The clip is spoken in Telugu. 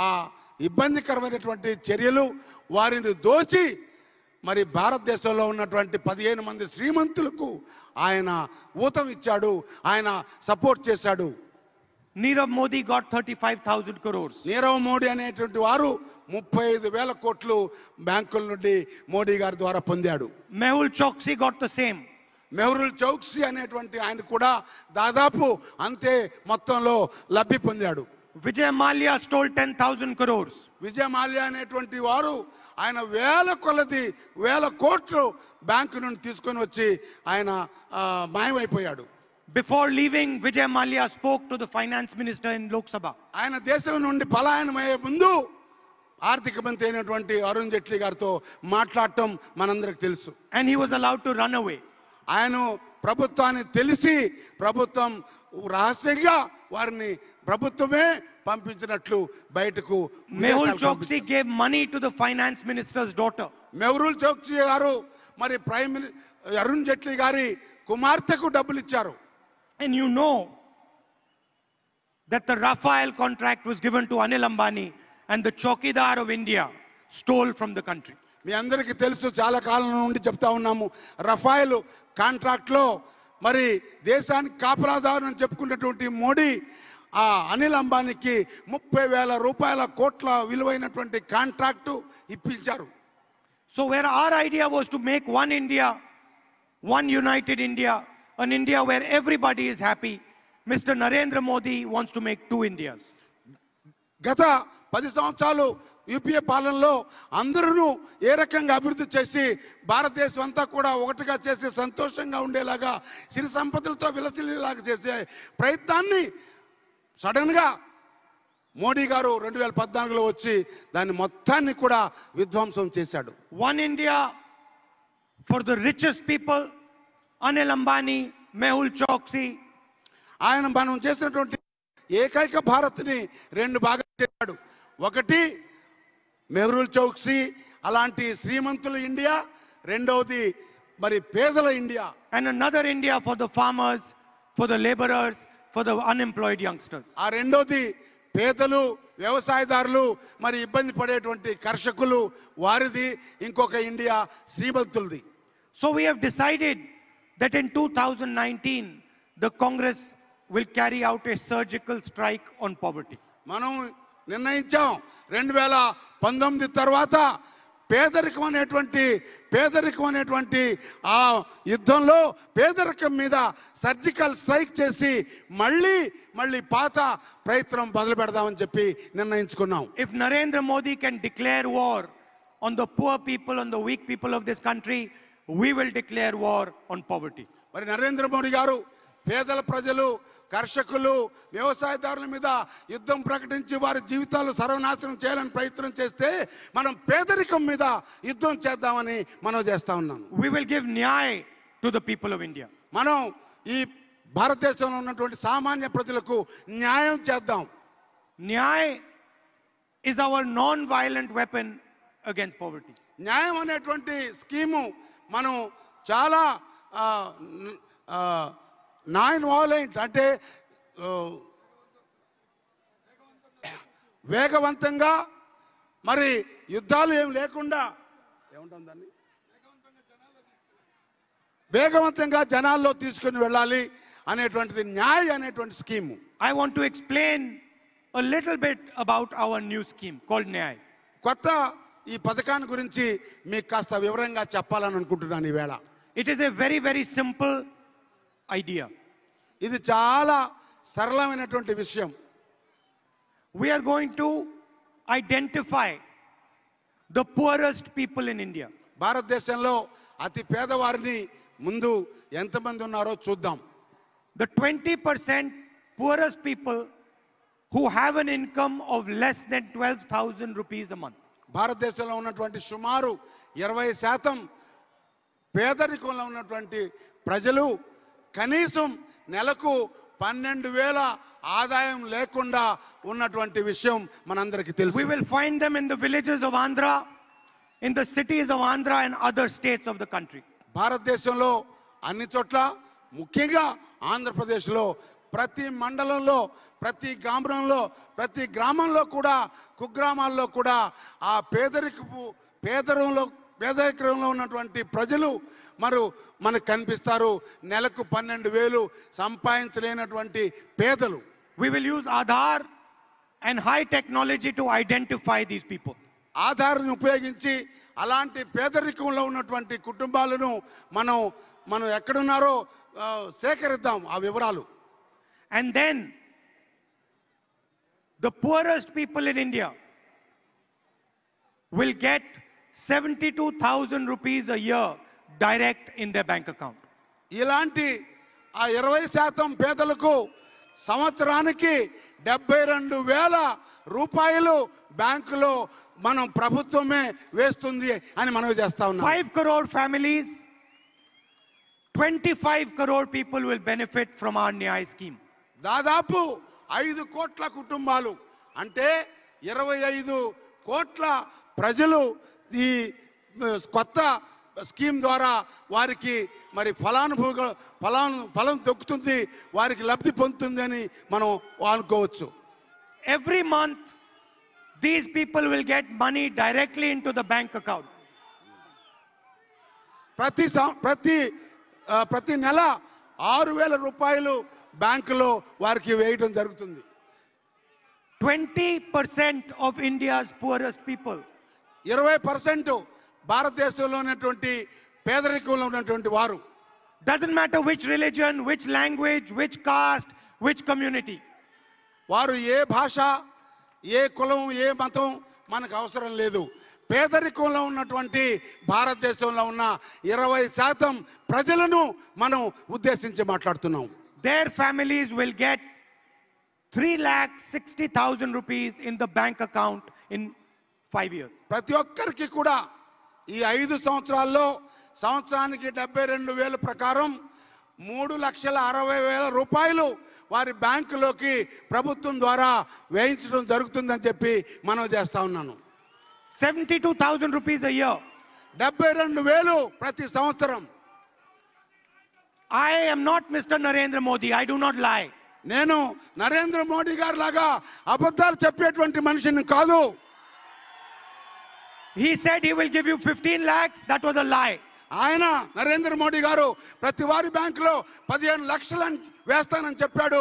ఆ ఇబ్బందికరమైనటువంటి చర్యలు వారిని దోచి మరి భారతదేశంలో ఉన్నటువంటి 15 మంది శ్రీమంతులకు ఆయన ఊతం ఇచ్చాడు, ఆయన సపోర్ట్ చేశాడు. Nirav Modi got 35,000 crores. Nirav Modi అనేటువంటి వారు 35,000 కోట్లు బ్యాంకుల నుండి మోడీ గారి ద్వారా పొందాడు. Mehul Choksi got the same. Mehul Chouksey అనేటువంటి ఆయన కూడా దాదాపు అంతే మొత్తంలో లబ్ధి పొందాడు. Vijay Mallya stole 10,000 crores. Vijay Mallya అనేటువంటి వారు ఆయన వేల కోట్లు బ్యాంకు నుండి తీసుకొని వచ్చి ఆయన మాయమైపోయాడు. Before leaving, Vijay Mallya spoke to the finance minister in Lok Sabha. ఆయన దేశం నుండి పలాయనమయ్యే ముందు ఆర్థిక మంత్రి అయినటువంటి అరుణ్ జైట్లీ గారితో మాట్లాడటం మనందరికి తెలుసు. And he was allowed to run away. ఆయన ప్రభుత్వాన్ని తెలిసి ప్రభుత్వం రహస్యంగా వారిని ప్రభుత్వమే పంపించినట్లు బయటకు. Mehul Choksi gave money to the finance minister's daughter. Mehul Chouksey గారు మరి అరుణ్ జైట్లీ గారి కుమార్తెకు డబ్బులు ఇచ్చారు. And you know that the Rafael contract was given to Anil Ambani and the Chokidar of India stole from the country. మీ అందరికీ తెలుసు, చాలా కాలం నుండి చెప్తా ఉన్నాము, రఫాయల్ కాంట్రాక్ట్ లో మరి దేశానికి కాపలాదారు అని చెప్పుకున్నటువంటి మోడీ ఆ అనిల్ అంబానీకి 30,000 కోట్ల విలువైనటువంటి కాంట్రాక్టు ఇప్పించారు. So where our idea was to make one India, one united India, an India where everybody is happy, Mr. Narendra Modi wants to make two Indias. గత 10 సంవత్సరాలు యూపీఏ పాలనలో అందరూ ఏ రకంగా అభివృద్ధి చేసి భారతదేశం అంతా కూడా ఒకటిగా చేసి సంతోషంగా ఉండేలాగా సిరి సంపదలతో విలసిల్లేలాగా చేసే ప్రయత్నాన్ని సడన్ గా మోడీ గారు 2014లో వచ్చి దాన్ని మొత్తాన్ని కూడా విధ్వంసం చేశాడు. One India for the richest people, Anil Ambani, Mehul Choksi. ఆయన మనం చేసినటువంటి ఏకైక భారత్ని 2 భాగాలు చేశాడు. ఒకటి మెహుల్ చౌక్సీ అలాంటి శ్రీమంతుల ఇండియా, రెండవది మరి పేదల India. And another India for the farmers, for the laborers, for the unemployed youngsters. ఆ రెండోది పేదలు, వ్యవసాయదారులు, మరి ఇబ్బంది పడేటువంటి కర్షకులు వారిది. ఇంకొక India శ్రీమంతులది. So we have decided that in 2019 the Congress will carry out a surgical strike on poverty. మనం నిర్ణయించాం 2019 తర్వాత పేదరికం అనేటువంటి ఆ యుద్ధంలో పేదరికం మీద సర్జికల్ స్ట్రైక్ చేసి మళ్ళీ పాత ప్రయత్నం మొదలు పెడదామని చెప్పి నిర్ణయించుకున్నాం. If Narendra Modi can declare war on the poor people, on the weak people of this country, we will declare war on poverty. మరి నరేంద్ర మోడీ గారు పేదల ప్రజలు, కర్షకులు, వ్యవసాయదారుల మీద యుద్ధం ప్రకటించి వారి జీవితాలు సర్వనాశనం చేయాలని ప్రయత్నం చేస్తే మనం పేదరికం మీద యుద్ధం చేద్దామని మనం చేస్తా ఉన్నాం. We will give nyay to the people of India. మనం ఈ భారతదేశంలో ఉన్నటువంటి సామాన్య ప్రజలకు న్యాయం చేద్దాం. Nyay is our non-violent weapon against poverty. న్యాయం అనేటువంటి స్కీము మనం చాలా నాన్ వైలెంట్ అంటే వేగవంతంగా మరి యుద్ధాలు ఏం లేకుండా ఏముంటుందని వేగవంతంగా జనాల్లో తీసుకుని వెళ్ళాలి అనేటువంటిది న్యాయ అనేటువంటి scheme. I want to explain a little bit about our new scheme called Nyay. కొత్త ఈ పథకాన్ని గురించి మీకు కాస్త వివరంగా చెప్పాలని అనుకుంటున్నాను ఈవేళ. It is a very, very simple idea. ఇది చాలా సరళమైనటువంటి విషయం. We are going to identify the poorest people in India. భారతదేశంలో అతి పేదవారిని ముందు ఎంతమంది ఉన్నారో చూద్దాం. The 20% poorest people who have an income of less than 12,000 rupees a month. భారతదేశంలో ఉన్నటువంటి సుమారు 20% పేదరికంలో ఉన్నటువంటి ప్రజలు కనీసం నెలకు 12,000 ఆదాయం లేకుండా ఉన్నటువంటి విషయం మనందరికీ తెలుసు. We will find them in the villages of Andhra, in the cities of Andhra and other states of the country. భారతదేశంలో అన్ని చోట్ల ముఖ్యంగా ఆంధ్రప్రదేశ్లో ప్రతి మండలంలో, ప్రతి గ్రామంలో కూడా, కుగ్రామాల్లో కూడా ఆ పేదరికంలో ఉన్నటువంటి ప్రజలు మనకు కనిపిస్తారు. నెలకు 12,000 సంపాదించలేనటువంటి పేదలు. We will use Aadhaar and high technology to identify these people. ఆధార్ని ఉపయోగించి అలాంటి పేదరికంలో ఉన్నటువంటి కుటుంబాలను మనం ఎక్కడున్నారో సేకరిద్దాం ఆ వివరాలు. And then the poorest people in India will get 72,000 rupees a year direct in their bank account. ఇలాంటి ఆ 20% పేదలకు సంవత్సరానికి 72,000 రూపాయలు బ్యాంకులో మనం ప్రభుత్వమే వేస్తుంది అని మనవి చేస్తా ఉన్నాం. 5 crore families, 25 crore people will benefit from our Nyay scheme. దాదాపు 5 కోట్ల కుటుంబాలు అంటే 25 కోట్ల ప్రజలు ఈ కొత్త స్కీమ్ ద్వారా వారికి మరి ఫలం దొక్కుతుంది, వారికి లబ్ధి పొందుతుంది అని మనం అనుకోవచ్చు. Every month these people will get money directly into the bank account. ప్రతి నెల 6,000 రూపాయలు బ్యాంకులో వారికి వేయడం జరుగుతుంది. 20% of India's poorest people, 20% భారతదేశంలో ఉన్నటువంటి పేదరికంలో ఉన్నటువంటి వారు, doesn't matter which religion, which language, which caste, which community, వారు ఏ భాష, ఏ కులం, ఏ మతం మనకు అవసరం లేదు. పేదరికంలో ఉన్నటువంటి భారతదేశంలో ఉన్న 20% ప్రజలను మనం ఉద్దేశించి మాట్లాడుతున్నాం. their families will get 3,60,000 rupees in the bank account in 5 years. ప్రతి ఒక్కరికి కూడా ఈ 5 సంవత్సరాల్లో సంవత్సరానికి 72,000 ప్రకారం 3,60,000 రూపాయలు వారి బ్యాంకులోకి ప్రభుత్వం ద్వారా వేయించడం జరుగుతుందని చెప్పి మనం చేస్తా ఉన్నాను. 72,000 rupees a year. 72,000 ప్రతి సంవత్సరం. I am not Mr. Narendra Modi. I do not lie. నేను నరేంద్ర మోడీ గారి లాగా అబద్ధాలు చెప్పేటువంటి మనిషిని కాదు. He said he will give you 15 lakhs. That was a lie. ఆయన నరేంద్ర మోడీ గారు ప్రతి వారి బ్యాంకులో 15 లక్షలు వేస్తానని చెప్పాడు.